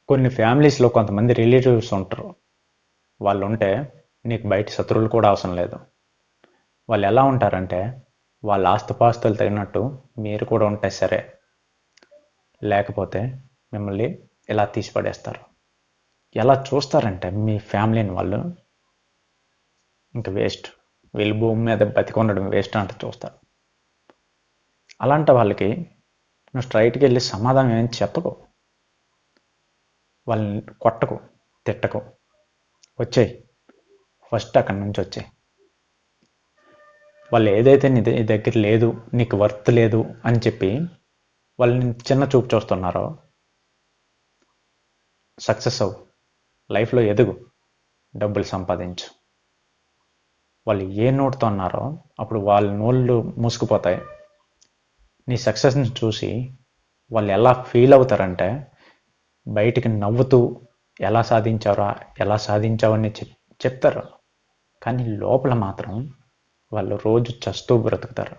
కొన్ని ఫ్యామిలీస్లో కొంతమంది రిలేటివ్స్ ఉంటారు. వాళ్ళు ఉంటే నీకు బయట శత్రువులు కూడా అవసరం లేదు. వాళ్ళు ఎలా ఉంటారంటే వాళ్ళ ఆస్తిపాస్తులు తగినట్టు మీరు కూడా ఉంటే సరే, లేకపోతే మిమ్మల్ని ఇలా తీసి పడేస్తారు. ఎలా చూస్తారంటే మీ ఫ్యామిలీని వాళ్ళు ఇంక వేస్ట్, వీళ్ళు భూమి మీద బతికి ఉండడం వేస్ట్ అంటే చూస్తారు. అలాంటి వాళ్ళకి నువ్వు స్ట్రైట్కి వెళ్ళి సమాధానం ఏం చెప్పకు, వాళ్ళని కొట్టకు, తిట్టకు, వచ్చేయి, ఫస్ట్ అక్కడి నుంచి వచ్చేయి. వాళ్ళు ఏదైతే నీ దగ్గర లేదు, నీకు వర్త్ లేదు అని చెప్పి వాళ్ళని చిన్న చూపు చూస్తున్నారో, సక్సెస్ అవ్వు, లైఫ్లో ఎదుగు, డబ్బులు సంపాదించు. వాళ్ళు ఏ నోటుతో అన్నారో అప్పుడు వాళ్ళ నోళ్ళు మూసుకుపోతాయి. నీ సక్సెస్ని చూసి వాళ్ళు ఎలా ఫీల్ అవుతారంటే బయటికి నవ్వుతూ ఎలా సాధించావని చెప్తారు, కానీ లోపల మాత్రం వాళ్ళు రోజు చస్తూ బ్రతుకుతారు.